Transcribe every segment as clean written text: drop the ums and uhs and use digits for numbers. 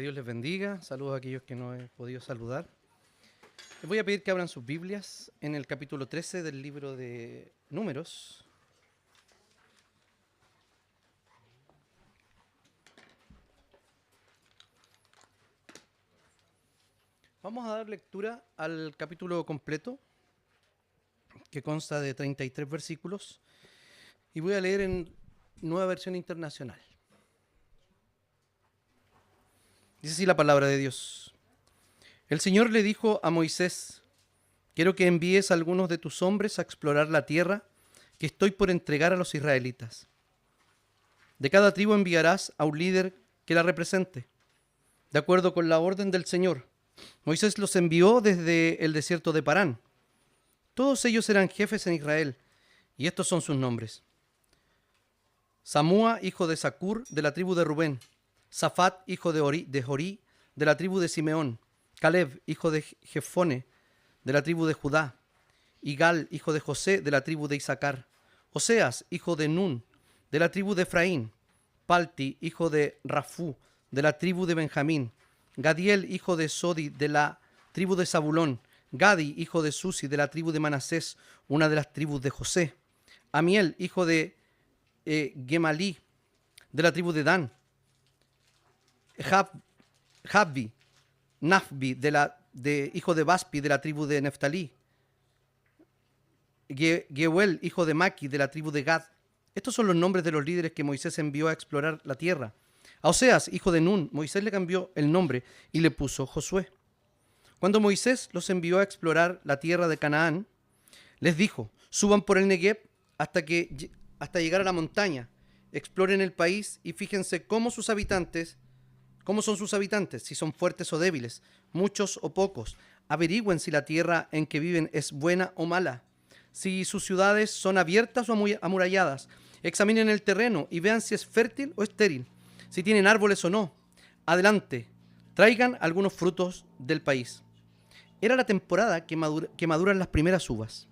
Dios les bendiga. Saludos a aquellos que no he podido saludar. Les voy a pedir que abran sus Biblias en el capítulo 13 del libro de Números. Vamos a dar lectura al capítulo completo, que consta de 33 versículos, y voy a leer en Nueva Versión Internacional. Dice así la palabra de Dios. El Señor le dijo a Moisés: quiero que envíes a algunos de tus hombres a explorar la tierra que estoy por entregar a los israelitas. De cada tribu enviarás a un líder que la represente, de acuerdo con la orden del Señor. Moisés los envió desde el desierto de Parán. Todos ellos eran jefes en Israel, y estos son sus nombres: Samúa, hijo de Zacur, de la tribu de Rubén; Safat, hijo de Jorí, de la tribu de Simeón; Caleb, hijo de Jefone, de la tribu de Judá; Igal, hijo de José, de la tribu de Isaacar; Oseas, hijo de Nun, de la tribu de Efraín; Palti, hijo de Rafú, de la tribu de Benjamín; Gadiel, hijo de Sodi, de la tribu de Zabulón; Gadi, hijo de Susi, de la tribu de Manasés, una de las tribus de José; Amiel, hijo de Gemalí, de la tribu de Dan; Jabbi, Nafbi, hijo de Baspi, de la tribu de Neftalí; Geuel, hijo de Maki, de la tribu de Gad. Estos son los nombres de los líderes que Moisés envió a explorar la tierra. A Oseas, hijo de Nun, Moisés le cambió el nombre y le puso Josué. Cuando Moisés los envió a explorar la tierra de Canaán, les dijo: suban por el Negueb hasta llegar a la montaña, exploren el país y fíjense cómo son sus habitantes, si son fuertes o débiles, muchos o pocos. Averigüen si la tierra en que viven es buena o mala, si sus ciudades son abiertas o amuralladas. Examinen el terreno y vean si es fértil o estéril, si tienen árboles o no. Adelante, traigan algunos frutos del país. Era la temporada que maduran las primeras uvas.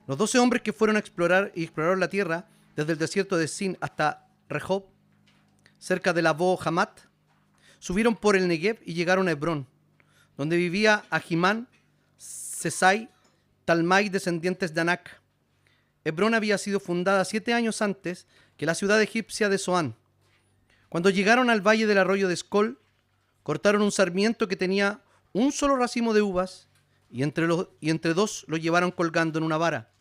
Los 12 hombres que fueron a exploraron la tierra desde el desierto de Sin hasta Rehob, cerca de Labo Hamat, subieron por el Negev y llegaron a Hebrón, donde vivía Ahimán, Sesai, Talmai, descendientes de Anac. Hebrón había sido fundada 7 años antes que la ciudad egipcia de Zoán. Cuando llegaron al valle del arroyo de Escol, cortaron un sarmiento que tenía un solo racimo de uvas y entre dos lo llevaron colgando en una vara.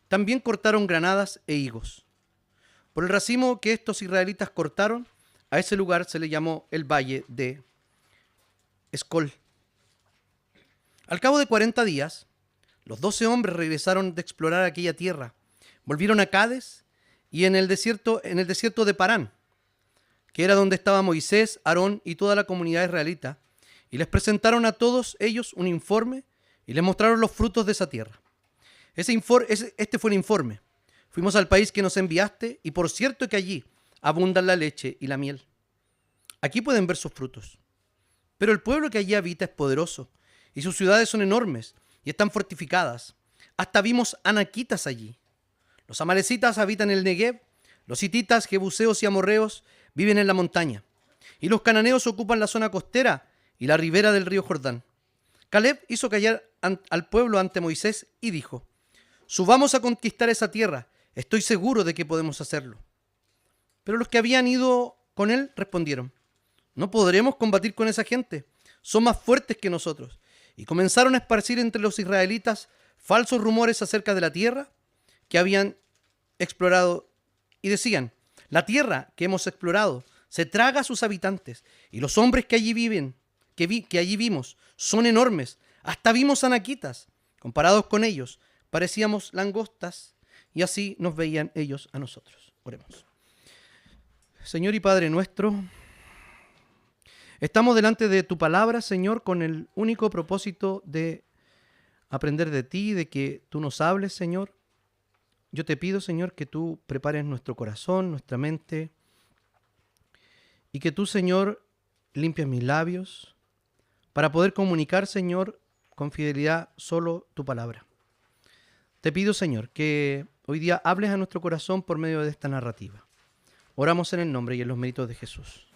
También cortaron granadas e higos. Por el racimo que estos israelitas cortaron, a ese lugar se le llamó el valle de Escol. Al cabo de 40 días, los 12 hombres regresaron de explorar aquella tierra. Volvieron a Cades y en el desierto de Parán, que era donde estaba Moisés, Aarón y toda la comunidad israelita, y les presentaron a todos ellos un informe y les mostraron los frutos de esa tierra. Este fue el informe: fuimos al país que nos enviaste, y por cierto que allí abundan la leche y la miel. Aquí pueden ver sus frutos. Pero el pueblo que allí habita es poderoso, y sus ciudades son enormes y están fortificadas. Hasta vimos anaquitas allí. Los amalecitas habitan el Negev, los hititas, jebuseos y amorreos viven en la montaña, y los cananeos ocupan la zona costera y la ribera del río Jordán. Caleb hizo callar al pueblo ante Moisés y dijo: subamos a conquistar esa tierra, estoy seguro de que podemos hacerlo. Pero los que habían ido con él respondieron: no podremos combatir con esa gente, son más fuertes que nosotros. Y comenzaron a esparcir entre los israelitas falsos rumores acerca de la tierra que habían explorado, y decían: la tierra que hemos explorado se traga a sus habitantes, y los hombres que allí vimos son enormes, hasta vimos anaquitas. Comparados con ellos, parecíamos langostas, y así nos veían ellos a nosotros. Oremos. Señor y Padre nuestro, estamos delante de tu palabra, Señor, con el único propósito de aprender de ti, de que tú nos hables, Señor. Yo te pido, Señor, que tú prepares nuestro corazón, nuestra mente, y que tú, Señor, limpies mis labios para poder comunicar, Señor, con fidelidad solo tu palabra. Te pido, Señor, que hoy día hables a nuestro corazón por medio de esta narrativa. Oramos en el nombre y en los méritos de Jesús.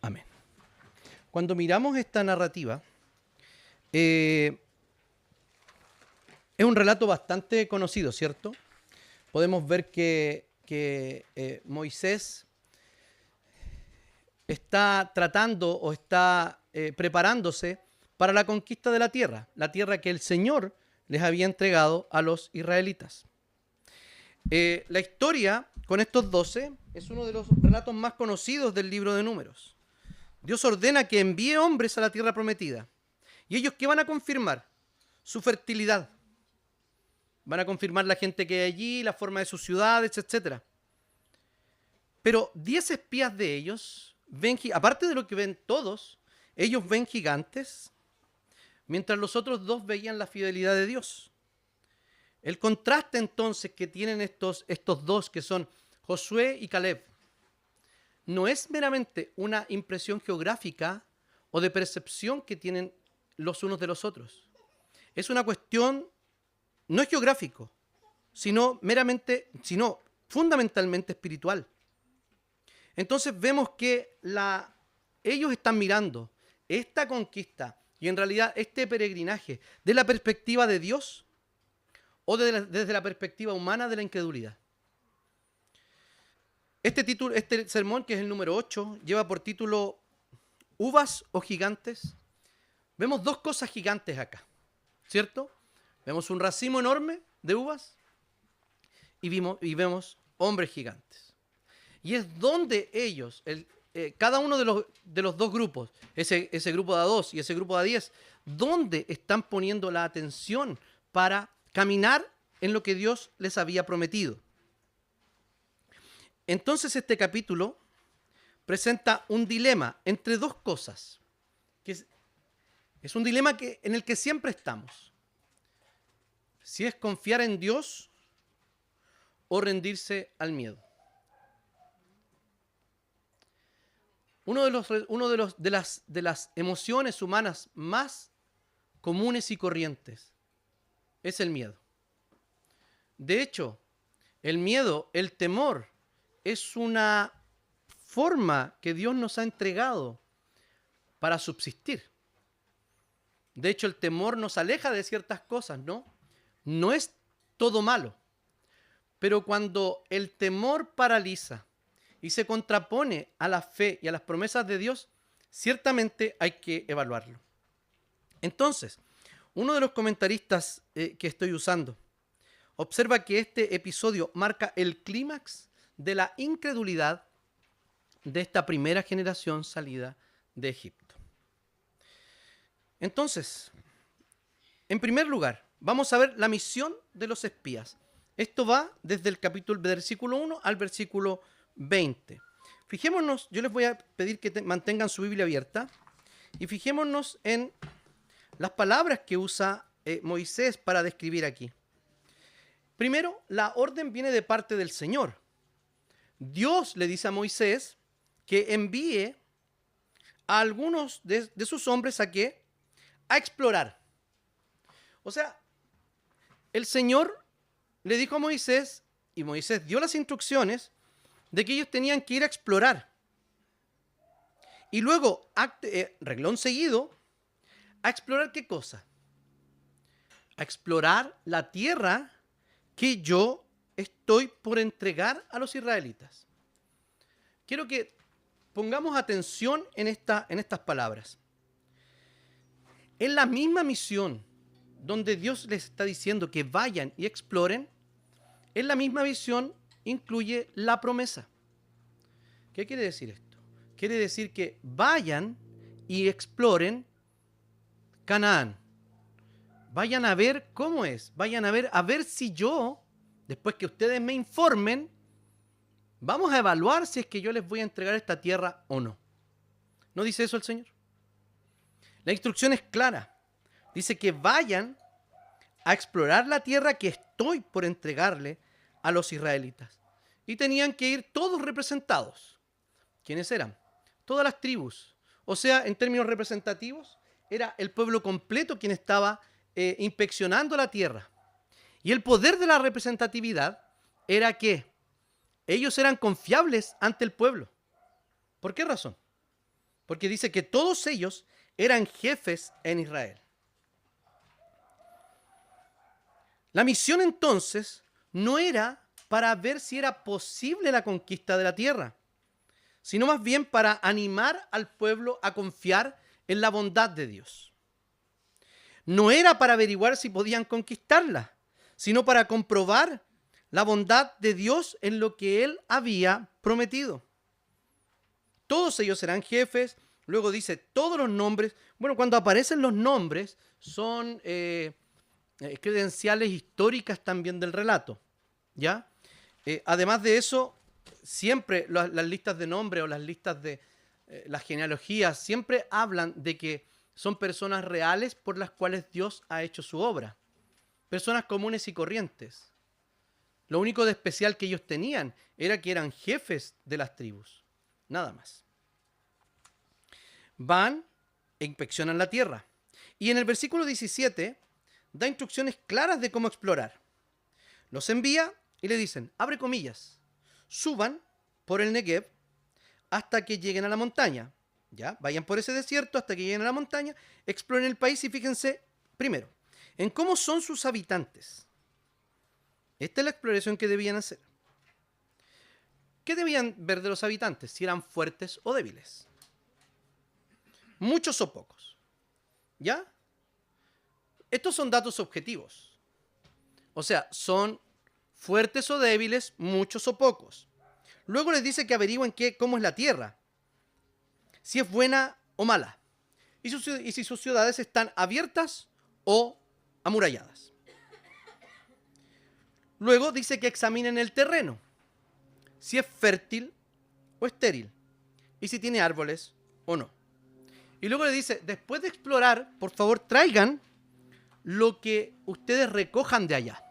Amén. Cuando miramos esta narrativa, es un relato bastante conocido, ¿cierto? Podemos ver que Moisés está tratando o está preparándose para la conquista de la tierra que el Señor les había entregado a los israelitas. La historia con estos 12 es uno de los relatos más conocidos del libro de Números. Dios ordena que envíe hombres a la tierra prometida. ¿Y ellos qué van a confirmar? Su fertilidad. Van a confirmar la gente que hay allí, la forma de sus ciudades, etc. Pero 10 espías de ellos ven, aparte de lo que ven todos, ellos ven gigantes, mientras los otros 2 veían la fidelidad de Dios. El contraste entonces que tienen estos 2, que son Josué y Caleb, no es meramente una impresión geográfica o de percepción que tienen los unos de los otros. Es una cuestión, no es geográfico, sino fundamentalmente espiritual. Entonces vemos que ellos están mirando esta conquista y en realidad este peregrinaje de la perspectiva de Dios o desde la perspectiva humana de la incredulidad. Este sermón, que es el número 8, lleva por título ¿Uvas o gigantes? Vemos 2 cosas gigantes acá, ¿cierto? Vemos un racimo enorme de uvas y vemos hombres gigantes. Y es donde ellos, cada uno de los 2 grupos, ese grupo de A2 y ese grupo de A10, donde están poniendo la atención para caminar en lo que Dios les había prometido. Entonces este capítulo presenta un dilema entre 2 cosas, que es un dilema en el que siempre estamos. Si es confiar en Dios o rendirse al miedo. De las emociones humanas más comunes y corrientes es el miedo. De hecho, el miedo, el temor, es una forma que Dios nos ha entregado para subsistir. De hecho, el temor nos aleja de ciertas cosas, ¿no? No es todo malo. Pero cuando el temor paraliza y se contrapone a la fe y a las promesas de Dios, ciertamente hay que evaluarlo. Entonces, uno de los comentaristas que estoy usando observa que este episodio marca el clímax de la incredulidad de esta primera generación salida de Egipto. Entonces, en primer lugar, vamos a ver la misión de los espías. Esto va desde el versículo 1 al versículo 20. Fijémonos, yo les voy a pedir que mantengan su Biblia abierta y fijémonos en las palabras que usa Moisés para describir aquí. Primero, la orden viene de parte del Señor. Dios le dice a Moisés que envíe a algunos de sus hombres ¿a qué? A explorar. O sea, el Señor le dijo a Moisés, y Moisés dio las instrucciones de que ellos tenían que ir a explorar. Y luego, renglón seguido, ¿a explorar qué cosa? A explorar la tierra que yo estoy por entregar a los israelitas. Quiero que pongamos atención en estas palabras. En la misma misión donde Dios les está diciendo que vayan y exploren, en la misma visión incluye la promesa. ¿Qué quiere decir esto? Quiere decir que vayan y exploren Canaán. Vayan a ver cómo es. Vayan a ver si yo, después que ustedes me informen, vamos a evaluar si es que yo les voy a entregar esta tierra o no. ¿No dice eso el Señor? La instrucción es clara. Dice que vayan a explorar la tierra que estoy por entregarle a los israelitas. Y tenían que ir todos representados. ¿Quiénes eran? Todas las tribus. O sea, en términos representativos, era el pueblo completo quien estaba inspeccionando la tierra. Y el poder de la representatividad era que ellos eran confiables ante el pueblo. ¿Por qué razón? porque dice que todos ellos eran jefes en Israel. La misión entonces no era para ver si era posible la conquista de la tierra, sino más bien para animar al pueblo a confiar en la bondad de Dios. No era para averiguar si podían conquistarla, sino para comprobar la bondad de Dios en lo que Él había prometido. Todos ellos serán jefes. Luego dice todos los nombres. Bueno, cuando aparecen los nombres son credenciales históricas también del relato, ¿ya? Además de eso, siempre las listas de nombres o las listas de las genealogías siempre hablan de que son personas reales por las cuales Dios ha hecho su obra. Personas comunes y corrientes. Lo único de especial que ellos tenían era que eran jefes de las tribus. Nada más. Van e inspeccionan la tierra. Y en el versículo 17 da instrucciones claras de cómo explorar. Los envía y le dicen, abre comillas, suban por el Negev hasta que lleguen a la montaña. ¿Ya? Vayan por ese desierto hasta que lleguen a la montaña, exploren el país y fíjense, primero, en cómo son sus habitantes. Esta es la exploración que debían hacer. ¿Qué debían ver de los habitantes? Si eran fuertes o débiles. Muchos o pocos. ¿Ya? Estos son datos objetivos. O sea, son fuertes o débiles, muchos o pocos. Luego les dice que averigüen cómo es la tierra. Si es buena o mala. Y si sus ciudades están abiertas o amuralladas. Luego dice que examinen el terreno. Si es fértil o estéril. Y si tiene árboles o no. Y luego le dice, después de explorar, por favor traigan lo que ustedes recojan de allá.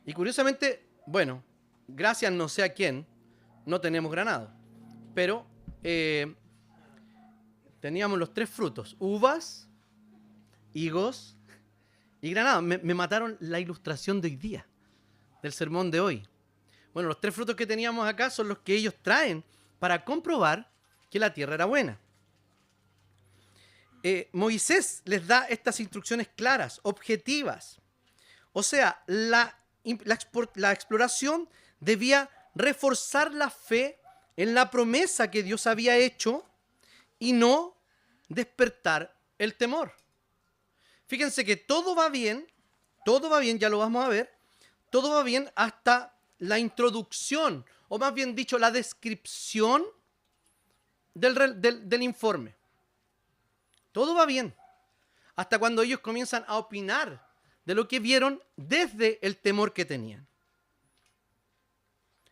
Y curiosamente, bueno, gracias no sé a quién, no tenemos granado. Pero teníamos los 3 frutos, uvas, higos y granado. Me mataron la ilustración de hoy día, del sermón de hoy. Bueno, los 3 frutos que teníamos acá son los que ellos traen para comprobar que la tierra era buena. Moisés les da estas instrucciones claras, objetivas. O sea, la exploración debía reforzar la fe en la promesa que Dios había hecho y no despertar el temor. Fíjense que todo va bien, ya lo vamos a ver, todo va bien hasta la introducción, o más bien dicho, la descripción del informe. Todo va bien, hasta cuando ellos comienzan a opinar de lo que vieron desde el temor que tenían.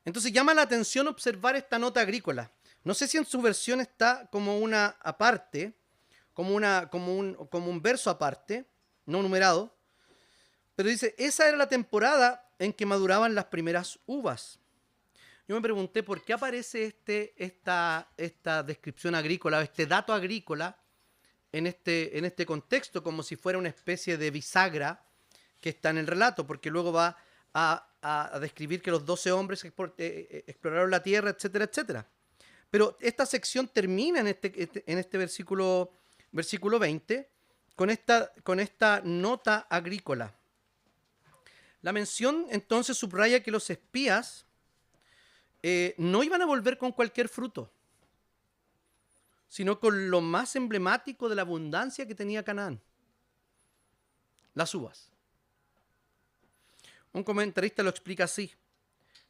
Entonces llama la atención observar esta nota agrícola. No sé si en su versión está como una aparte, como un verso aparte, no numerado, pero dice, esa era la temporada en que maduraban las primeras uvas. Yo me pregunté por qué aparece esta descripción agrícola, este dato agrícola en este contexto, como si fuera una especie de bisagra que está en el relato, porque luego va a describir que los 12 hombres exploraron la tierra, etcétera, etcétera. Pero esta sección termina en este versículo 20 con esta nota agrícola. La mención entonces subraya que los espías no iban a volver con cualquier fruto, sino con lo más emblemático de la abundancia que tenía Canaán, las uvas. Un comentarista lo explica así: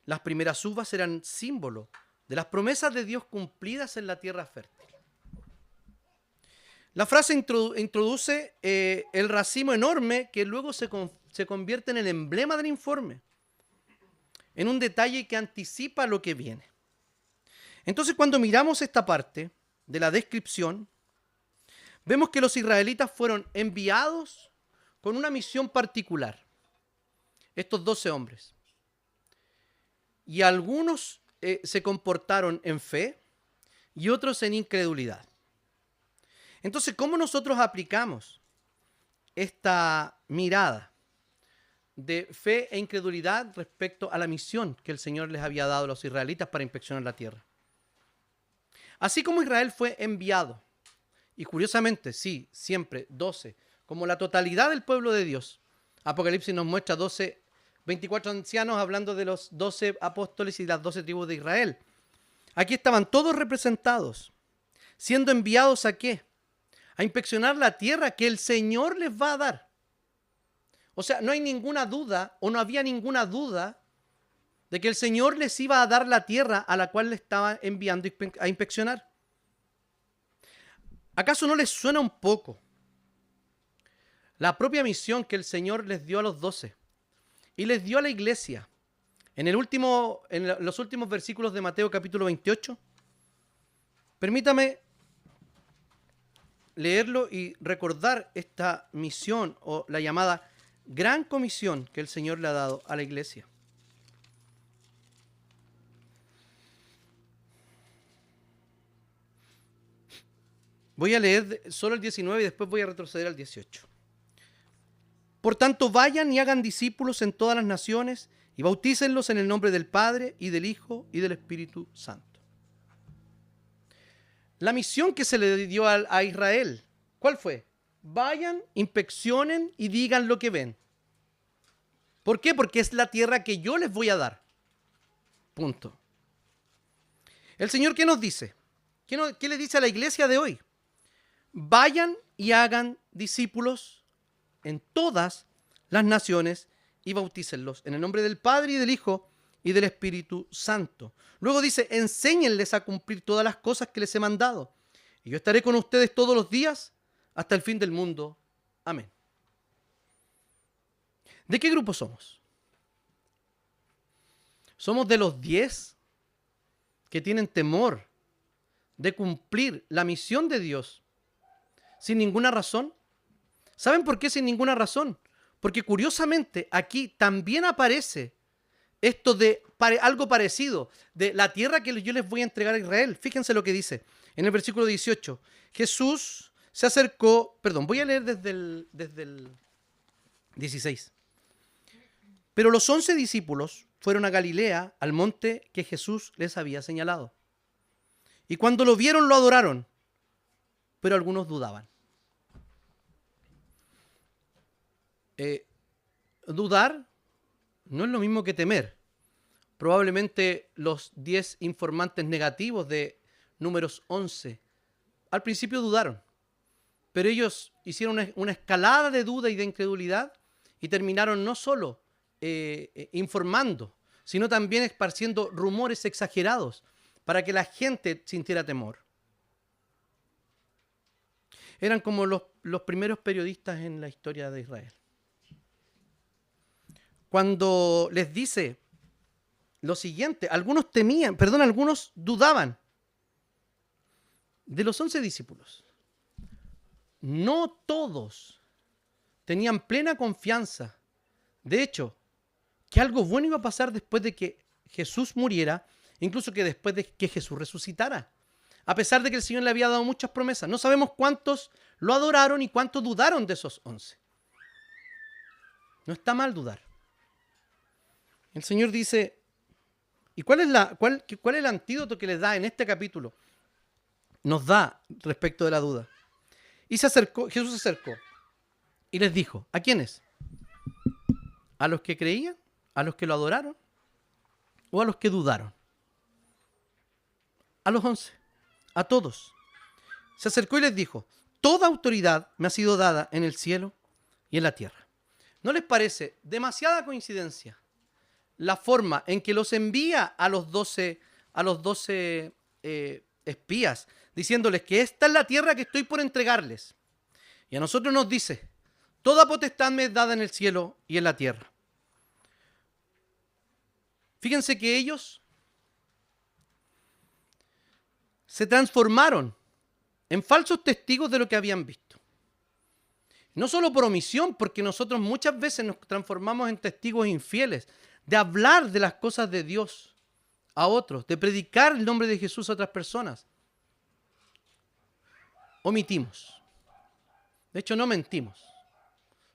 las primeras uvas eran símbolo de las promesas de Dios cumplidas en la tierra fértil. La frase introduce el racimo enorme que luego se convierte en el emblema del informe, en un detalle que anticipa lo que viene. Entonces, cuando miramos esta parte de la descripción, vemos que los israelitas fueron enviados con una misión particular. Estos 12 hombres. Y algunos se comportaron en fe y otros en incredulidad. Entonces, ¿cómo nosotros aplicamos esta mirada de fe e incredulidad respecto a la misión que el Señor les había dado a los israelitas para inspeccionar la tierra? Así como Israel fue enviado, y curiosamente, sí, siempre 12, como la totalidad del pueblo de Dios. Apocalipsis nos muestra 12, 24 ancianos hablando de los 12 apóstoles y las 12 tribus de Israel. Aquí estaban todos representados, siendo enviados ¿a qué? A inspeccionar la tierra que el Señor les va a dar. O sea, no hay ninguna duda, o no había ninguna duda, de que el Señor les iba a dar la tierra a la cual le estaba enviando a inspeccionar. ¿Acaso no les suena un poco la propia misión que el Señor les dio a los 12 y les dio a la iglesia en los últimos versículos de Mateo capítulo 28? Permítame leerlo y recordar esta misión o la llamada gran comisión que el Señor le ha dado a la iglesia. Voy a leer solo el 19 y después voy a retroceder al 18. Por tanto, vayan y hagan discípulos en todas las naciones y bautícenlos en el nombre del Padre y del Hijo y del Espíritu Santo. La misión que se le dio a Israel, ¿cuál fue? Vayan, inspeccionen y digan lo que ven. ¿Por qué? Porque es la tierra que yo les voy a dar. Punto. ¿El Señor qué nos dice? ¿Qué le dice a la iglesia de hoy? Vayan y hagan discípulos en todas las naciones y bautícenlos en el nombre del Padre y del Hijo y del Espíritu Santo. Luego dice, enséñenles a cumplir todas las cosas que les he mandado. Y yo estaré con ustedes todos los días hasta el fin del mundo. Amén. ¿De qué grupo somos? ¿Somos de los 10 que tienen temor de cumplir la misión de Dios sin ninguna razón? ¿Saben por qué sin ninguna razón? Porque curiosamente aquí también aparece esto de algo parecido, de la tierra que yo les voy a entregar a Israel. Fíjense lo que dice en el versículo 18. Jesús se acercó, voy a leer desde el 16. Pero los 11 discípulos fueron a Galilea, al monte que Jesús les había señalado. Y cuando lo vieron, lo adoraron, pero algunos dudaban. Dudar no es lo mismo que temer. Probablemente los 10 informantes negativos de Números 11 al principio dudaron, pero ellos hicieron una escalada de duda y de incredulidad y terminaron no solo informando, sino también esparciendo rumores exagerados para que la gente sintiera temor. Eran como los primeros periodistas en la historia de Israel. Cuando les dice lo siguiente, algunos dudaban. De los 11 discípulos, no todos tenían plena confianza. De hecho, que algo bueno iba a pasar después de que Jesús muriera, incluso que después de que Jesús resucitara. A pesar de que el Señor le había dado muchas promesas. No sabemos cuántos lo adoraron y cuántos dudaron de esos 11. No está mal dudar. El Señor dice, ¿y cuál es el antídoto que les da en este capítulo? Nos da respecto de la duda. Y Jesús se acercó y les dijo, ¿a quiénes? ¿A los que creían? ¿A los que lo adoraron? ¿O a los que dudaron? A los 11, a todos. Se acercó y les dijo, toda autoridad me ha sido dada en el cielo y en la tierra. ¿No les parece demasiada coincidencia la forma en que los envía a los 12 espías, diciéndoles que esta es la tierra que estoy por entregarles? Y a nosotros nos dice, toda potestad me es dada en el cielo y en la tierra. Fíjense que ellos se transformaron en falsos testigos de lo que habían visto. No solo por omisión, porque nosotros muchas veces nos transformamos en testigos infieles, de hablar de las cosas de Dios a otros, de predicar el nombre de Jesús a otras personas. Omitimos. De hecho, no mentimos.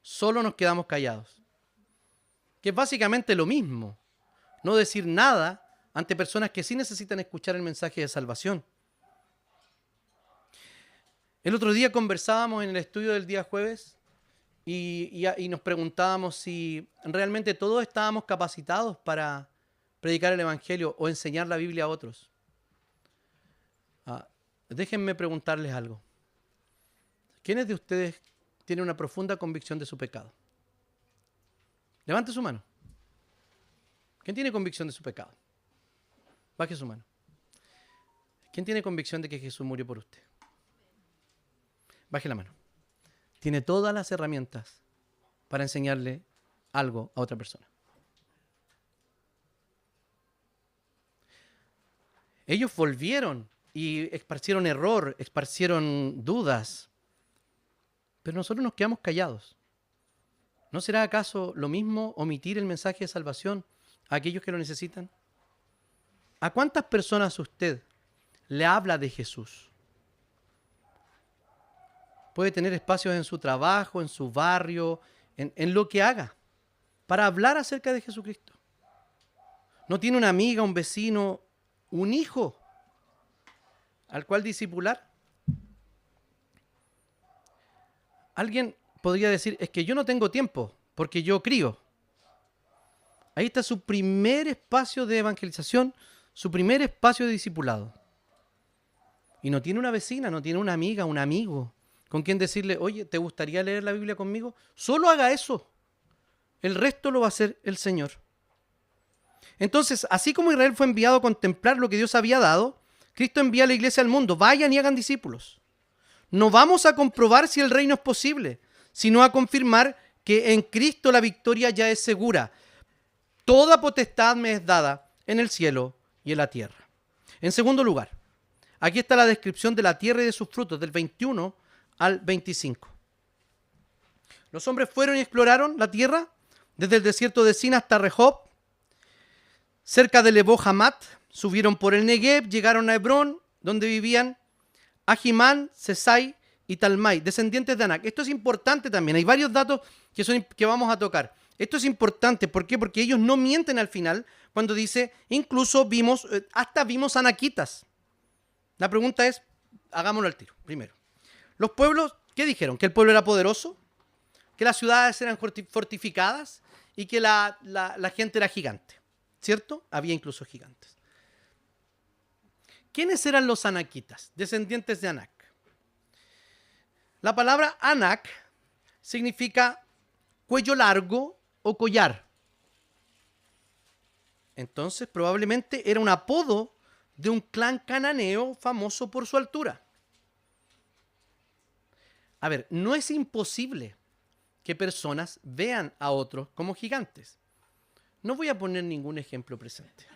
Solo nos quedamos callados. Que es básicamente lo mismo. No decir nada ante personas que sí necesitan escuchar el mensaje de salvación. El otro día conversábamos en el estudio del día jueves y nos preguntábamos si realmente todos estábamos capacitados para predicar el Evangelio o enseñar la Biblia a otros. Déjenme preguntarles algo. ¿Quiénes de ustedes tienen una profunda convicción de su pecado? Levante su mano. ¿Quién tiene convicción de su pecado? Baje su mano. ¿Quién tiene convicción de que Jesús murió por usted? Baje la mano. Tiene todas las herramientas para enseñarle algo a otra persona. Ellos volvieron y esparcieron error, esparcieron dudas, pero nosotros nos quedamos callados. ¿No será acaso lo mismo omitir el mensaje de salvación a aquellos que lo necesitan? ¿A cuántas personas usted le habla de Jesús? Puede tener espacios en su trabajo, en su barrio, en lo que haga, para hablar acerca de Jesucristo. ¿No tiene una amiga, un vecino, un hijo al cual discipular? Alguien podría decir, es que yo no tengo tiempo, porque yo crío. Ahí está su primer espacio de evangelización, su primer espacio de discipulado. Y no tiene una vecina, no tiene una amiga, un amigo, con quien decirle, oye, ¿te gustaría leer la Biblia conmigo? Solo haga eso. El resto lo va a hacer el Señor. Entonces, así como Israel fue enviado a contemplar lo que Dios había dado, Cristo envía a la iglesia al mundo. Vayan y hagan discípulos. No vamos a comprobar si el reino es posible, sino a confirmar que en Cristo la victoria ya es segura. Toda potestad me es dada en el cielo y en la tierra. En segundo lugar, aquí está la descripción de la tierra y de sus frutos, del 21 al 25. Los hombres fueron y exploraron la tierra, desde el desierto de Sin hasta Rehob, cerca de Lebo Hamat, subieron por el Negev, llegaron a Hebrón, donde vivían Ahimán, Sesai y Talmai, descendientes de Anac. Esto es importante también, hay varios datos que vamos a tocar. Esto es importante, ¿por qué? Porque ellos no mienten al final cuando dice, incluso hasta vimos anaquitas. La pregunta es, hagámoslo al tiro, primero. Los pueblos, ¿qué dijeron? Que el pueblo era poderoso, que las ciudades eran fortificadas y que la gente era gigante, ¿cierto? Había incluso gigantes. ¿Quiénes eran los anaquitas, descendientes de Anac? La palabra Anac significa cuello largo o collar. Entonces, probablemente era un apodo de un clan cananeo famoso por su altura. A ver, no es imposible que personas vean a otros como gigantes. No voy a poner ningún ejemplo presente.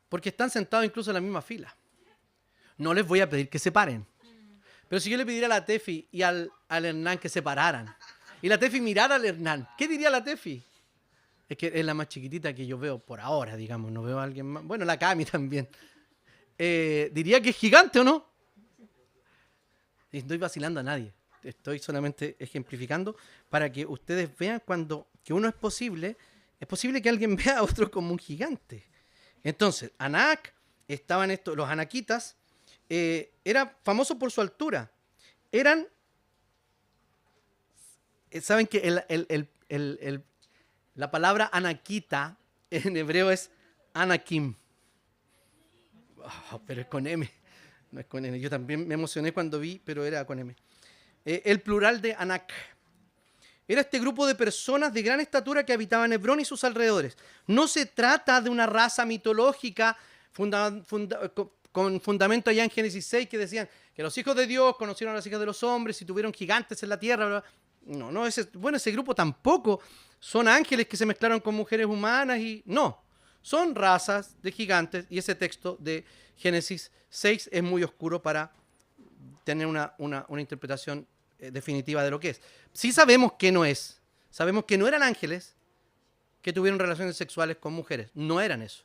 Porque están sentados incluso en la misma fila. No les voy a pedir que se paren. Pero si yo le pidiera a la Tefi y al Hernán que se pararan, y la Tefi mirara al Hernán, ¿qué diría la Tefi? Es que es la más chiquitita que yo veo por ahora, digamos. No veo a alguien más. Bueno, la Cami también. Diría que es gigante, ¿o no? Y estoy vacilando a nadie. Estoy solamente ejemplificando para que ustedes vean que uno es posible que alguien vea a otro como un gigante. Entonces, Anac, estaban los anaquitas, era famoso por su altura. Saben que la palabra anaquita en hebreo es anakim. Oh, pero es con M, no es con N. Yo también me emocioné cuando vi, pero era con M. El plural de Anac. Era este grupo de personas de gran estatura que habitaban Hebrón y sus alrededores. No se trata de una raza mitológica con fundamento allá en Génesis 6 que decían que los hijos de Dios conocieron a las hijas de los hombres y tuvieron gigantes en la tierra. Bla, bla. No, ese grupo tampoco son ángeles que se mezclaron con mujeres humanas y no. Son razas de gigantes y ese texto de Génesis 6 es muy oscuro para tener una interpretación definitiva de lo que es. Sí sabemos que no es. Sabemos que no eran ángeles que tuvieron relaciones sexuales con mujeres. No eran eso.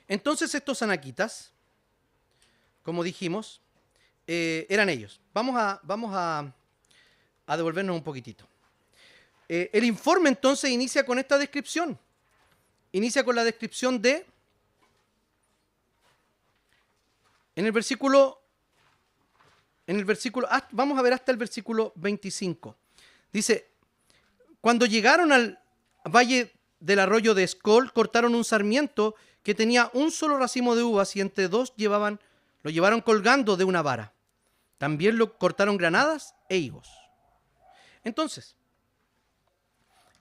Entonces estos anaquitas, como dijimos, eran ellos. Vamos a devolvernos un poquitito. El informe entonces inicia con esta descripción. Inicia con la descripción de En el versículo, vamos a ver hasta el versículo 25. Dice, cuando llegaron al valle del arroyo de Escol, cortaron un sarmiento que tenía un solo racimo de uvas y entre dos lo llevaron colgando de una vara. También lo cortaron granadas e higos. Entonces,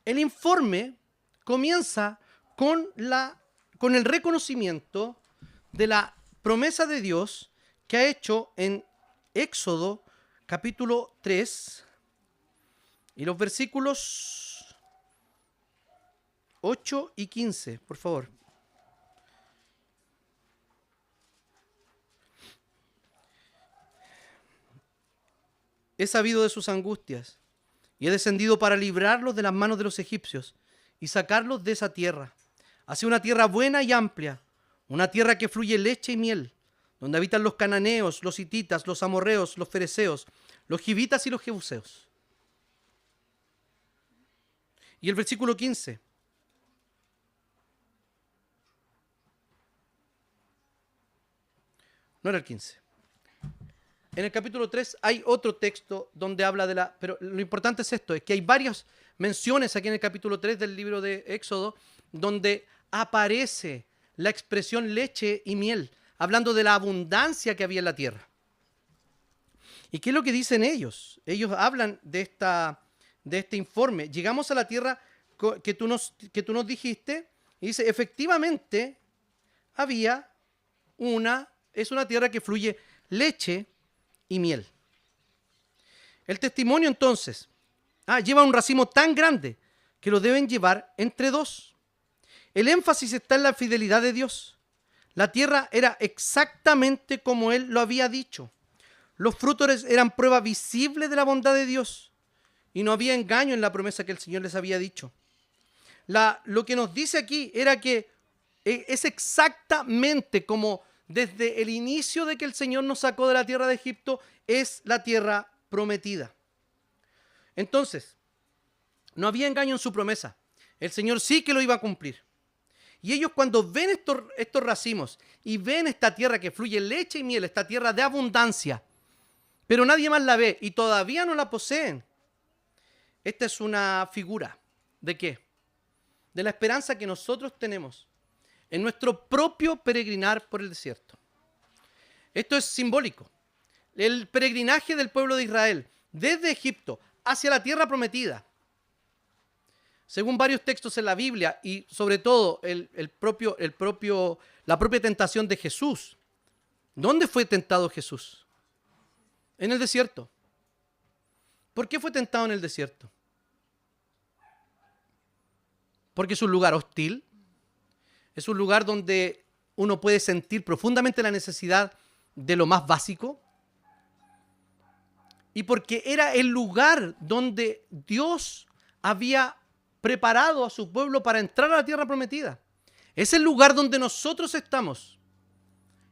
el informe comienza con el reconocimiento de la promesa de Dios que ha hecho en Éxodo capítulo 3 y los versículos 8 y 15, por favor. He sabido de sus angustias y he descendido para librarlos de las manos de los egipcios y sacarlos de esa tierra, hacia una tierra buena y amplia, una tierra que fluye leche y miel, donde habitan los cananeos, los hititas, los amorreos, los fereceos, los givitas y los jebuseos. Y el versículo 15. No era el 15. En el capítulo 3 hay otro texto donde habla pero lo importante es esto, es que hay varias menciones aquí en el capítulo 3 del libro de Éxodo donde aparece la expresión leche y miel, hablando de la abundancia que había en la tierra. ¿Y qué es lo que dicen ellos? Ellos hablan de este informe. Llegamos a la tierra que tú nos dijiste, y dice, efectivamente, es una tierra que fluye leche y miel. El testimonio entonces, lleva un racimo tan grande que lo deben llevar entre dos. El énfasis está en la fidelidad de Dios. La tierra era exactamente como Él lo había dicho. Los frutos eran prueba visible de la bondad de Dios y no había engaño en la promesa que el Señor les había dicho. Lo que nos dice aquí era que es exactamente como desde el inicio de que el Señor nos sacó de la tierra de Egipto, es la tierra prometida. Entonces, no había engaño en su promesa. El Señor sí que lo iba a cumplir. Y ellos cuando ven estos racimos y ven esta tierra que fluye leche y miel, esta tierra de abundancia, pero nadie más la ve y todavía no la poseen. Esta es una figura ¿de qué? De la esperanza que nosotros tenemos en nuestro propio peregrinar por el desierto. Esto es simbólico. El peregrinaje del pueblo de Israel desde Egipto hacia la tierra prometida, según varios textos en la Biblia y sobre todo la propia tentación de Jesús. ¿Dónde fue tentado Jesús? En el desierto. ¿Por qué fue tentado en el desierto? Porque es un lugar hostil, es un lugar donde uno puede sentir profundamente la necesidad de lo más básico, y porque era el lugar donde Dios había preparado a su pueblo para entrar a la tierra prometida. Es el lugar donde nosotros estamos.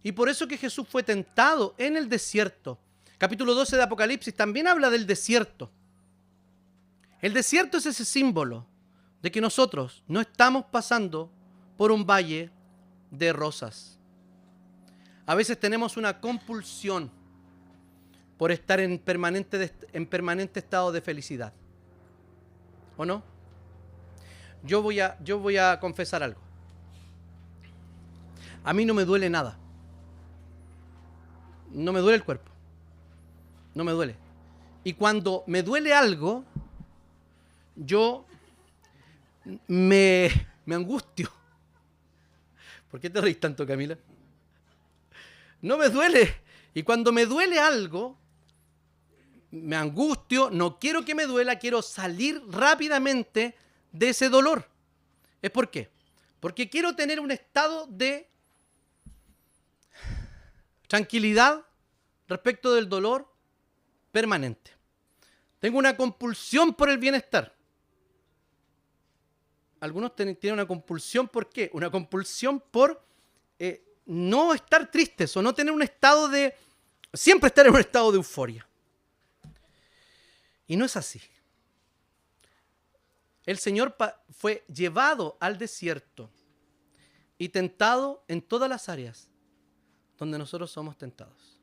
Y por eso que Jesús fue tentado en el desierto. Capítulo 12 de Apocalipsis también habla del desierto. El desierto es ese símbolo de que nosotros no estamos pasando por un valle de rosas. A veces tenemos una compulsión por estar en permanente estado de felicidad. ¿O no? Yo voy a confesar algo. A mí no me duele nada. No me duele el cuerpo. No me duele. Y cuando me duele algo, yo me angustio. ¿Por qué te reís tanto, Camila? No me duele. Y cuando me duele algo, me angustio, no quiero que me duela, quiero salir rápidamente de ese dolor. ¿Es por qué? Porque quiero tener un estado de tranquilidad respecto del dolor permanente. Tengo una compulsión por el bienestar. Algunos tienen una compulsión, ¿por qué? Una compulsión por no estar tristes o no tener un estado de... siempre estar en un estado de euforia. Y no es así. El Señor fue llevado al desierto y tentado en todas las áreas donde nosotros somos tentados.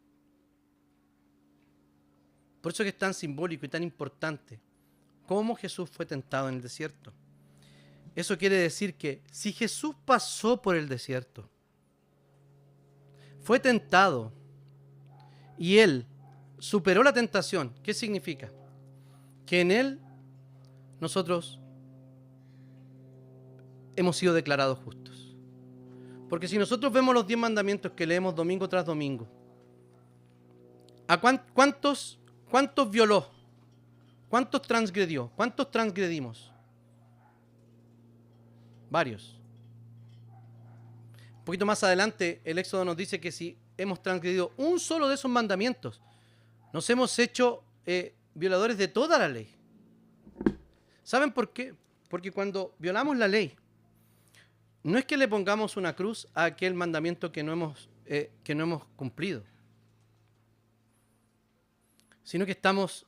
Por eso que es tan simbólico y tan importante cómo Jesús fue tentado en el desierto. Eso quiere decir que si Jesús pasó por el desierto, fue tentado y Él superó la tentación, ¿qué significa? Que en Él nosotros hemos sido declarados justos. Porque si nosotros vemos los 10 mandamientos que leemos domingo tras domingo, ¿a cuántos violó? ¿Cuántos transgredió? ¿Cuántos transgredimos? Varios. Un poquito más adelante, el Éxodo nos dice que si hemos transgredido un solo de esos mandamientos, nos hemos hecho violadores de toda la ley. ¿Saben por qué? Porque cuando violamos la ley, no es que le pongamos una cruz a aquel mandamiento que no hemos cumplido, sino que estamos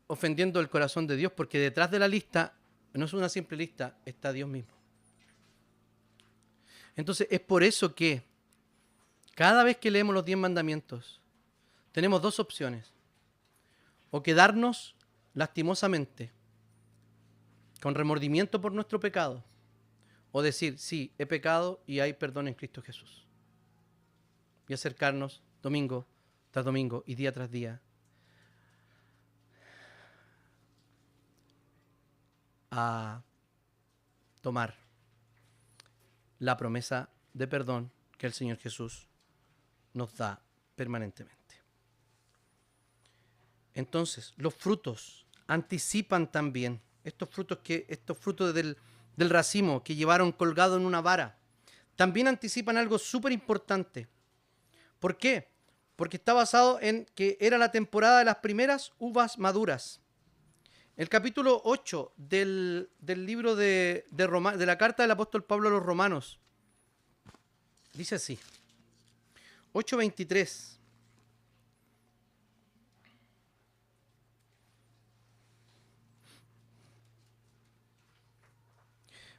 ofendiendo el corazón de Dios, porque detrás de la lista, no es una simple lista, está Dios mismo. Entonces es por eso que cada vez que leemos los 10 mandamientos, tenemos dos opciones: o quedarnos lastimosamente con remordimiento por nuestro pecado, o decir, sí, he pecado y hay perdón en Cristo Jesús, y acercarnos domingo tras domingo y día tras día a tomar la promesa de perdón que el Señor Jesús nos da permanentemente. Entonces, los frutos anticipan también, estos frutos del racimo que llevaron colgado en una vara, también anticipan algo súper importante. ¿Por qué? Porque está basado en que era la temporada de las primeras uvas maduras. El capítulo 8 del libro de la carta del apóstol Pablo a los Romanos dice así, 8:23.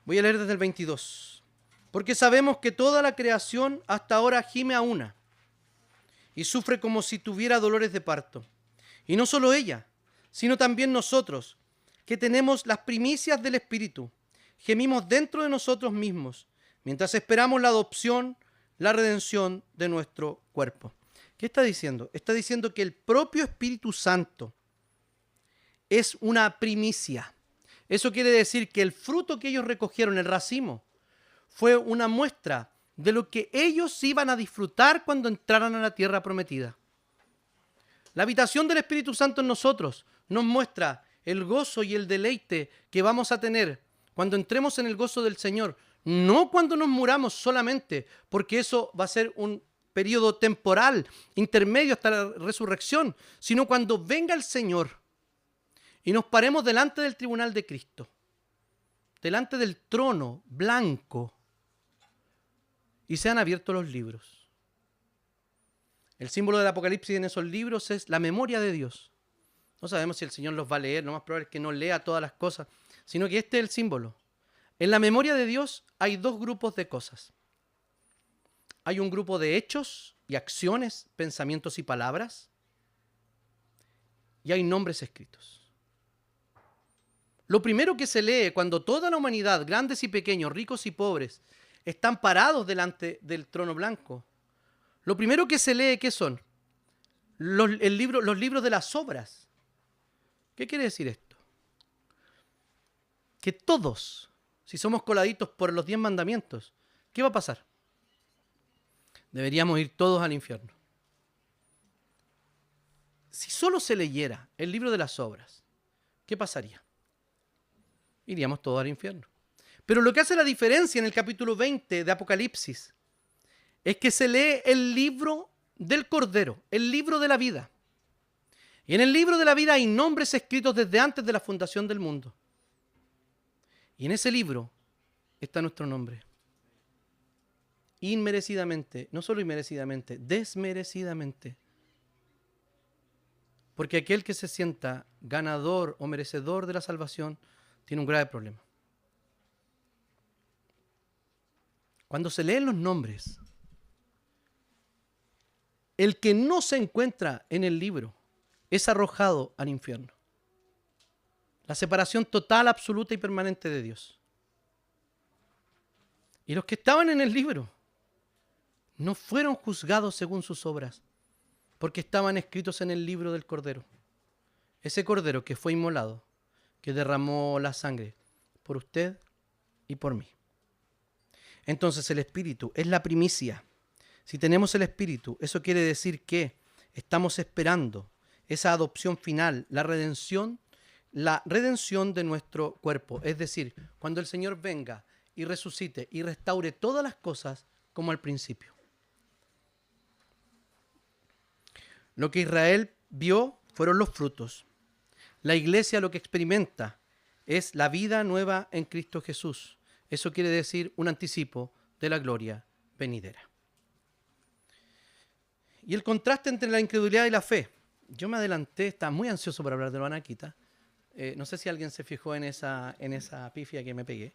Voy a leer desde el 22. Porque sabemos que toda la creación hasta ahora gime a una y sufre como si tuviera dolores de parto. Y no solo ella, sino también nosotros, que tenemos las primicias del Espíritu, gemimos dentro de nosotros mismos, mientras esperamos la adopción, la redención de nuestro cuerpo. ¿Qué está diciendo? Está diciendo que el propio Espíritu Santo es una primicia. Eso quiere decir que el fruto que ellos recogieron, el racimo, fue una muestra de lo que ellos iban a disfrutar cuando entraran a la tierra prometida. La habitación del Espíritu Santo en nosotros nos muestra el gozo y el deleite que vamos a tener cuando entremos en el gozo del Señor. No cuando nos muramos solamente, porque eso va a ser un periodo temporal, intermedio hasta la resurrección, sino cuando venga el Señor y nos paremos delante del tribunal de Cristo, delante del trono blanco, y sean abiertos los libros. El símbolo del Apocalipsis en esos libros es la memoria de Dios. No sabemos si el Señor los va a leer, lo más probable es que no lea todas las cosas, sino que este es el símbolo. En la memoria de Dios hay dos grupos de cosas. Hay un grupo de hechos y acciones, pensamientos y palabras, y hay nombres escritos. Lo primero que se lee cuando toda la humanidad, grandes y pequeños, ricos y pobres, están parados delante del trono blanco, lo primero que se lee, ¿qué son? Los libros de las obras. ¿Qué quiere decir esto? Que todos, si somos coladitos por los 10 mandamientos, ¿qué va a pasar? Deberíamos ir todos al infierno. Si solo se leyera el libro de las obras, ¿qué pasaría? Iríamos todos al infierno. Pero lo que hace la diferencia en el capítulo 20 de Apocalipsis es que se lee el libro del Cordero, el libro de la vida. Y en el libro de la vida hay nombres escritos desde antes de la fundación del mundo. Y en ese libro está nuestro nombre. Inmerecidamente, no solo inmerecidamente, desmerecidamente. Porque aquel que se sienta ganador o merecedor de la salvación tiene un grave problema. Cuando se leen los nombres, El que no se encuentra en el libro es arrojado al infierno. La separación total, absoluta y permanente de Dios. Y los que estaban en el libro no fueron juzgados según sus obras, porque estaban escritos en el libro del Cordero. Ese Cordero que fue inmolado, que derramó la sangre por usted y por mí. Entonces el Espíritu es la primicia. Si tenemos el Espíritu, eso quiere decir que estamos esperando esa adopción final, la redención de nuestro cuerpo. Es decir, cuando el Señor venga y resucite y restaure todas las cosas como al principio. Lo que Israel vio fueron los frutos. La iglesia lo que experimenta es la vida nueva en Cristo Jesús. Eso quiere decir un anticipo de la gloria venidera. Y el contraste entre la incredulidad y la fe. Yo me adelanté, estaba muy ansioso por hablar de los anaquitas. No sé si alguien se fijó en esa pifia que me pegué.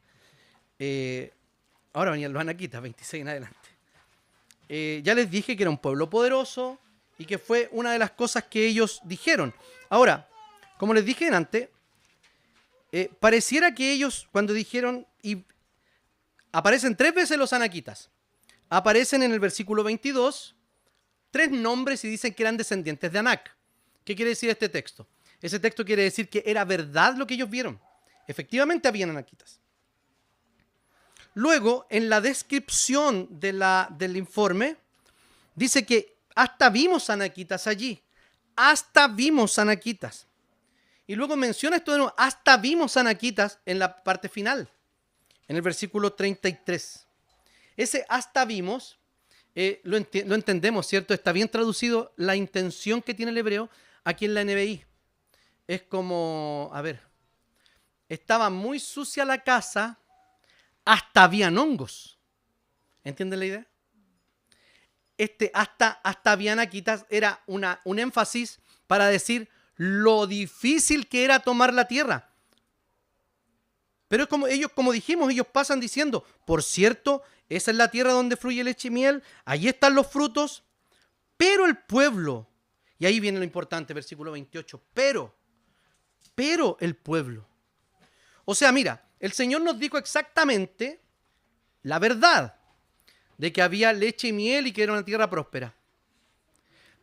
Ahora venían los anaquitas, 26 en adelante. Ya les dije que era un pueblo poderoso y que fue una de las cosas que ellos dijeron. Ahora, como les dije antes, pareciera que ellos cuando dijeron, y aparecen 3 veces los anaquitas, aparecen en el versículo 22, 3 nombres y dicen que eran descendientes de Anac. ¿Qué quiere decir este texto? Ese texto quiere decir que era verdad lo que ellos vieron. Efectivamente habían anaquitas. Luego, en la descripción del informe, dice que hasta vimos anaquitas allí. Hasta vimos anaquitas. Y luego menciona esto de nuevo, hasta vimos anaquitas en la parte final, en el versículo 33. Ese hasta vimos, lo entendemos, ¿cierto? Está bien traducido la intención que tiene el hebreo aquí en la NBI. Es como, a ver, estaba muy sucia la casa, hasta habían hongos. ¿Entienden la idea? Hasta habían anaquitas era un énfasis para decir lo difícil que era tomar la tierra. Pero es como ellos, como dijimos, ellos pasan diciendo, por cierto, esa es la tierra donde fluye leche y miel, allí están los frutos, pero el pueblo, y ahí viene lo importante, versículo 28, pero el pueblo. O sea, mira, el Señor nos dijo exactamente la verdad de que había leche y miel y que era una tierra próspera.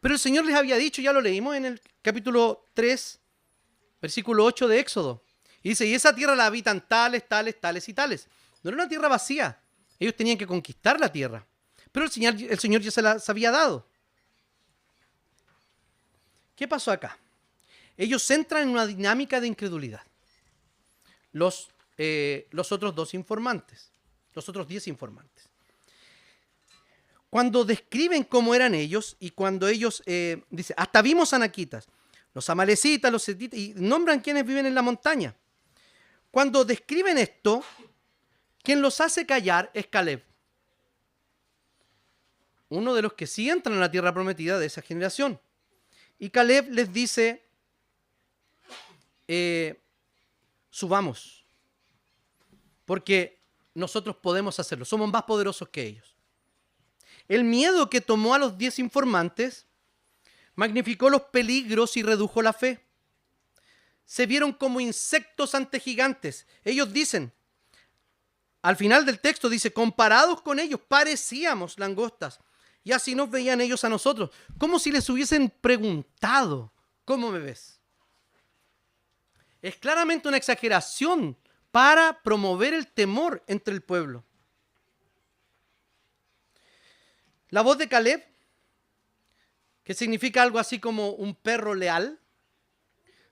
Pero el Señor les había dicho, ya lo leímos en el capítulo 3, versículo 8 de Éxodo. Y dice, y esa tierra la habitan tales, tales, tales y tales. No era una tierra vacía. Ellos tenían que conquistar la tierra. Pero el Señor ya se las había dado. ¿Qué pasó acá? Ellos entran en una dinámica de incredulidad. Los otros 2 informantes, los otros 10 informantes. Cuando describen cómo eran ellos y cuando ellos, dice, hasta vimos anaquitas, los amalecitas, los setitas, y nombran quienes viven en la montaña. Cuando describen esto, quien los hace callar es Caleb. Uno de los que sí entran en la tierra prometida de esa generación. Y Caleb les dice, subamos, porque nosotros podemos hacerlo, somos más poderosos que ellos. El miedo que tomó a los 10 informantes magnificó los peligros y redujo la fe. Se vieron como insectos ante gigantes. Ellos dicen, al final del texto dice, comparados con ellos parecíamos langostas. Y así nos veían ellos a nosotros, como si les hubiesen preguntado, ¿cómo me ves? Es claramente una exageración para promover el temor entre el pueblo. La voz de Caleb, que significa algo así como un perro leal,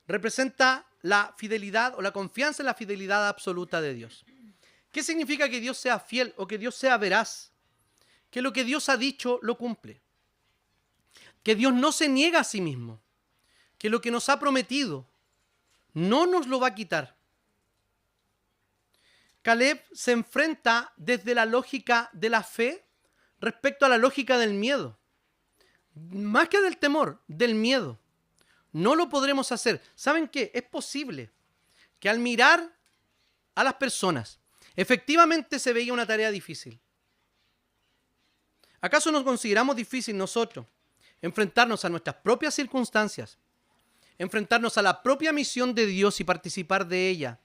representa la fidelidad o la confianza en la fidelidad absoluta de Dios. ¿Qué significa que Dios sea fiel o que Dios sea veraz? Que lo que Dios ha dicho lo cumple. Que Dios no se niega a sí mismo. Que lo que nos ha prometido no nos lo va a quitar. Caleb se enfrenta desde la lógica de la fe respecto a la lógica del miedo. Más que del temor, del miedo. No lo podremos hacer. ¿Saben qué? Es posible que al mirar a las personas, efectivamente se veía una tarea difícil. ¿Acaso nos consideramos difícil nosotros enfrentarnos a nuestras propias circunstancias, enfrentarnos a la propia misión de Dios y participar de ella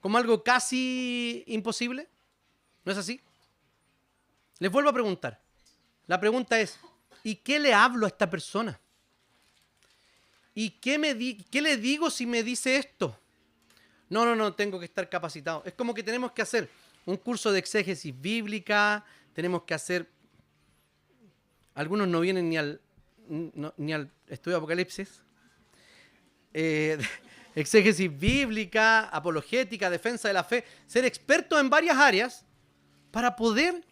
como algo casi imposible. ¿No es así? Les vuelvo a preguntar. La pregunta es, ¿y qué le hablo a esta persona? ¿Y qué le digo si me dice esto? No, tengo que estar capacitado. Es como que tenemos que hacer un curso de exégesis bíblica, tenemos que hacer... Algunos no vienen ni al estudio de Apocalipsis. Exégesis bíblica, apologética, defensa de la fe, ser experto en varias áreas para poder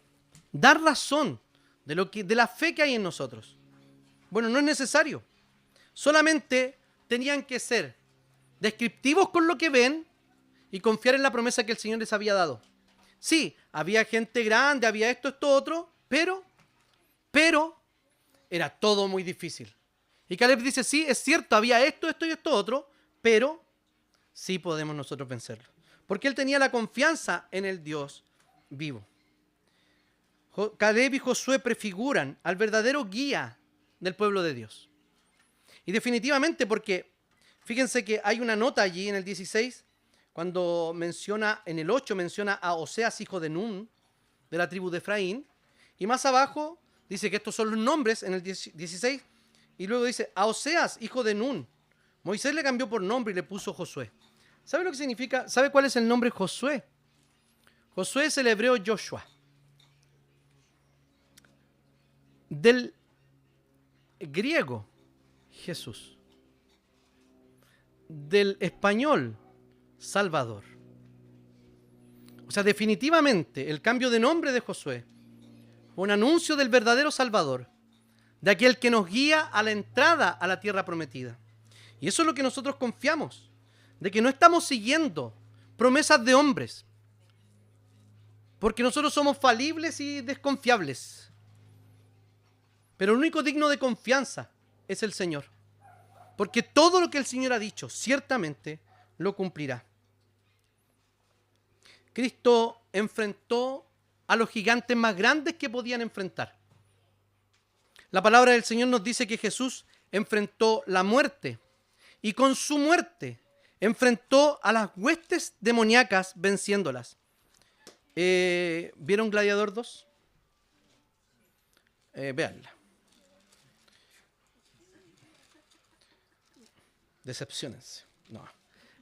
dar razón de la fe que hay en nosotros. Bueno, no es necesario. Solamente tenían que ser descriptivos con lo que ven y confiar en la promesa que el Señor les había dado. Sí, había gente grande, había esto, otro, pero era todo muy difícil. Y Caleb dice, sí, es cierto, había esto y esto otro, pero sí podemos nosotros vencerlo. Porque él tenía la confianza en el Dios vivo. Caleb y Josué prefiguran al verdadero guía del pueblo de Dios. Y definitivamente porque, fíjense que hay una nota allí en el 16, cuando menciona, en el 8 menciona a Oseas, hijo de Nun, de la tribu de Efraín, y más abajo dice que estos son los nombres en el 16, y luego dice, a Oseas, hijo de Nun, Moisés le cambió por nombre y le puso Josué. ¿Sabe lo que significa? ¿Sabe cuál es el nombre Josué? Josué es el hebreo Joshua. Del griego, Jesús. Del español, Salvador. O sea, definitivamente el cambio de nombre de Josué fue un anuncio del verdadero Salvador, de aquel que nos guía a la entrada a la tierra prometida. Y eso es lo que nosotros confiamos, de que no estamos siguiendo promesas de hombres, porque nosotros somos falibles y desconfiables. Pero el único digno de confianza es el Señor, porque todo lo que el Señor ha dicho, ciertamente lo cumplirá. Cristo enfrentó a los gigantes más grandes que podían enfrentar. La palabra del Señor nos dice que Jesús enfrentó la muerte y con su muerte enfrentó a las huestes demoníacas venciéndolas. ¿Vieron Gladiador 2? Véanla. Decepciónense. No,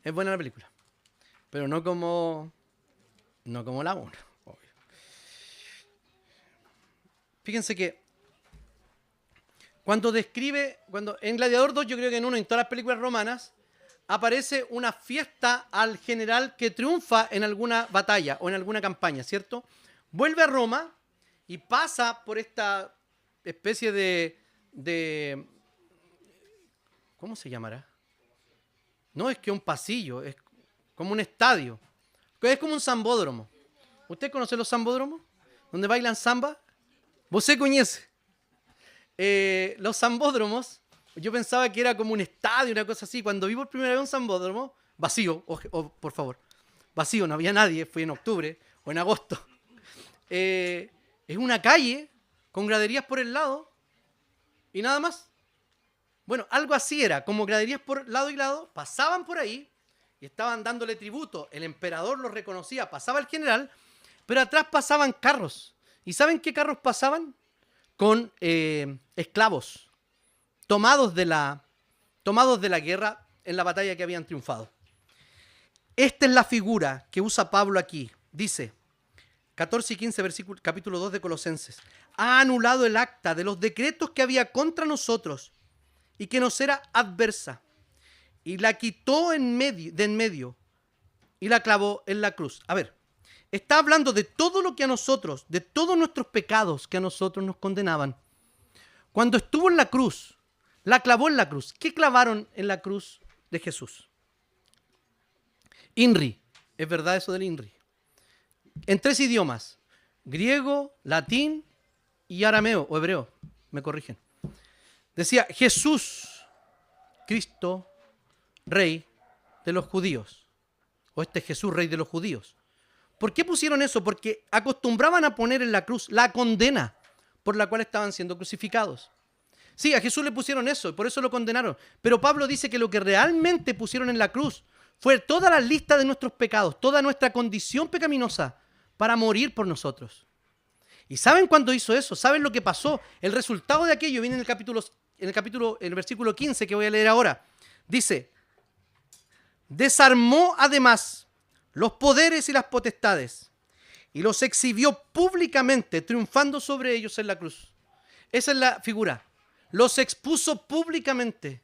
es buena la película, pero no como la 1. Obvio. Fíjense que cuando en Gladiador 2, yo creo que en todas las películas romanas, aparece una fiesta al general que triunfa en alguna batalla o en alguna campaña, ¿cierto? Vuelve a Roma y pasa por esta especie de ¿cómo se llamará? No es que un pasillo, es como un estadio. Es como un sambódromo. ¿Usted conoce los sambódromos? ¿Donde bailan samba? ¿Vos se conoce? Los sambódromos, yo pensaba que era como un estadio, una cosa así. Cuando vi por primera vez un sambódromo, vacío, por favor, vacío, no había nadie, fue en octubre o en agosto. Es una calle con graderías por el lado y nada más. Bueno, algo así era, como graderías por lado y lado, pasaban por ahí y estaban dándole tributo. El emperador los reconocía, pasaba el general, pero atrás pasaban carros. ¿Y saben qué carros pasaban? Con esclavos, tomados de la guerra en la batalla que habían triunfado. Esta es la figura que usa Pablo aquí. Dice, 14 y 15, capítulo 2 de Colosenses. Ha anulado el acta de los decretos que había contra nosotros y que nos era adversa, y la quitó de en medio y la clavó en la cruz. A ver, está hablando de todo lo que a nosotros, de todos nuestros pecados que a nosotros nos condenaban. Cuando estuvo en la cruz, la clavó en la cruz. ¿Qué clavaron en la cruz de Jesús? INRI. ¿Es verdad eso del INRI? En 3 idiomas. Griego, latín y arameo o hebreo. Me corrigen. Decía Jesús, Cristo, Rey de los judíos. O este Jesús, Rey de los judíos. ¿Por qué pusieron eso? Porque acostumbraban a poner en la cruz la condena por la cual estaban siendo crucificados. Sí, a Jesús le pusieron eso y por eso lo condenaron. Pero Pablo dice que lo que realmente pusieron en la cruz fue toda la lista de nuestros pecados, toda nuestra condición pecaminosa para morir por nosotros. ¿Y saben cuándo hizo eso? ¿Saben lo que pasó? El resultado de aquello viene en el versículo 15 que voy a leer ahora. Dice, desarmó además los poderes y las potestades y los exhibió públicamente, triunfando sobre ellos en la cruz. Esa es la figura. Los expuso públicamente.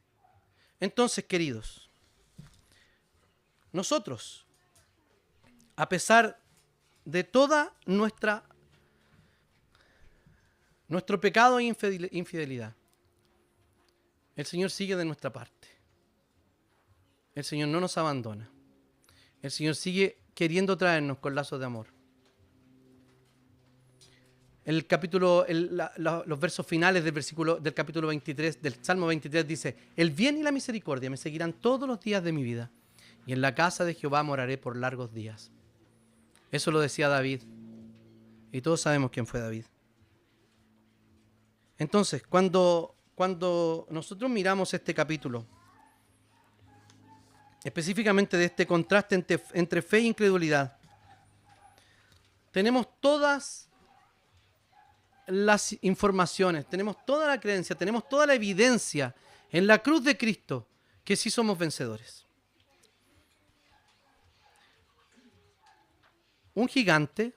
Entonces, queridos, nosotros, a pesar de toda nuestro pecado e infidelidad, el Señor sigue de nuestra parte. El Señor no nos abandona. El Señor sigue queriendo traernos con lazos de amor. Los versos finales del capítulo 23, del Salmo 23 dice, el bien y la misericordia me seguirán todos los días de mi vida, y en la casa de Jehová moraré por largos días. Eso lo decía David, y todos sabemos quién fue David. Entonces, cuando nosotros miramos este capítulo, específicamente de este contraste entre fe e incredulidad, tenemos todas las informaciones, tenemos toda la creencia, tenemos toda la evidencia en la cruz de Cristo que sí somos vencedores. Un gigante,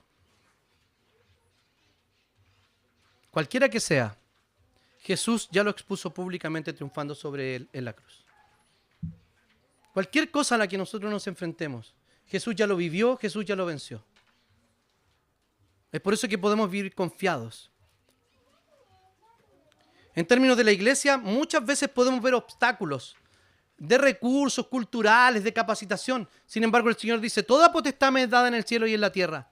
cualquiera que sea, Jesús ya lo expuso públicamente triunfando sobre él en la cruz. Cualquier cosa a la que nosotros nos enfrentemos, Jesús ya lo vivió, Jesús ya lo venció. Es por eso que podemos vivir confiados. En términos de la iglesia, muchas veces podemos ver obstáculos de recursos culturales, de capacitación. Sin embargo, el Señor dice, toda potestad me es dada en el cielo y en la tierra.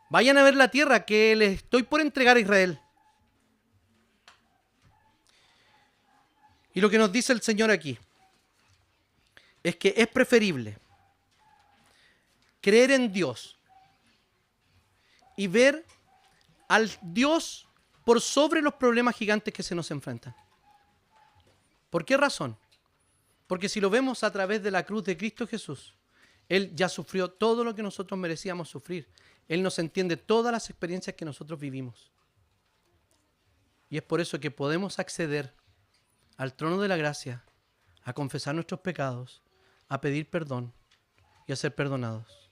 Vayan a ver la tierra que les estoy por entregar a Israel. Y lo que nos dice el Señor aquí es que es preferible creer en Dios y ver al Dios por sobre los problemas gigantes que se nos enfrentan. ¿Por qué razón? Porque si lo vemos a través de la cruz de Cristo Jesús, Él ya sufrió todo lo que nosotros merecíamos sufrir. Él nos entiende todas las experiencias que nosotros vivimos. Y es por eso que podemos acceder al trono de la gracia, a confesar nuestros pecados, a pedir perdón y a ser perdonados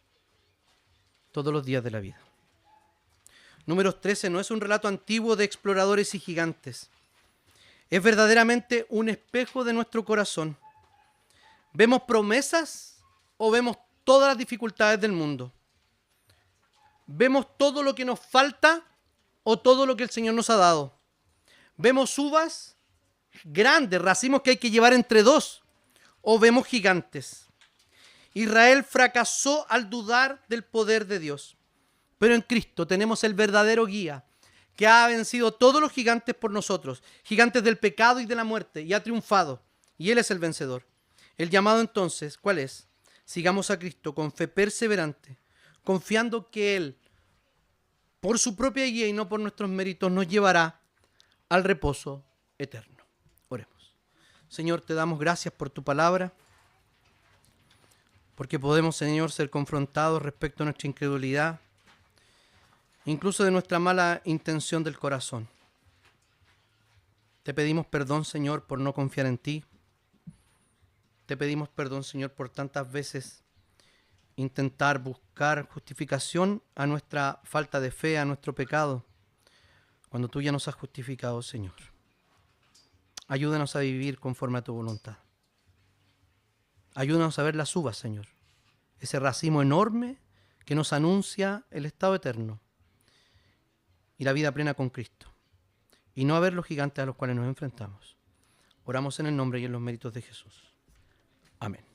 todos los días de la vida. Números 13 no es un relato antiguo de exploradores y gigantes. Es verdaderamente un espejo de nuestro corazón. ¿Vemos promesas o vemos todas las dificultades del mundo? ¿Vemos todo lo que nos falta o todo lo que el Señor nos ha dado? ¿Vemos uvas grandes, racimos que hay que llevar entre dos? ¿O vemos gigantes? Israel fracasó al dudar del poder de Dios. Pero en Cristo tenemos el verdadero guía que ha vencido todos los gigantes por nosotros, gigantes del pecado y de la muerte, y ha triunfado. Y Él es el vencedor. El llamado entonces, ¿cuál es? Sigamos a Cristo con fe perseverante, confiando que Él, por su propia guía y no por nuestros méritos, nos llevará al reposo eterno. Oremos. Señor, te damos gracias por tu palabra, porque podemos, Señor, ser confrontados respecto a nuestra incredulidad, incluso de nuestra mala intención del corazón. Te pedimos perdón, Señor, por no confiar en ti. Te pedimos perdón, Señor, por tantas veces intentar buscar justificación a nuestra falta de fe, a nuestro pecado, cuando tú ya nos has justificado, Señor. Ayúdanos a vivir conforme a tu voluntad. Ayúdanos a ver las uvas, Señor. Ese racimo enorme que nos anuncia el estado eterno y la vida plena con Cristo. Y no a ver los gigantes a los cuales nos enfrentamos. Oramos en el nombre y en los méritos de Jesús. Amén.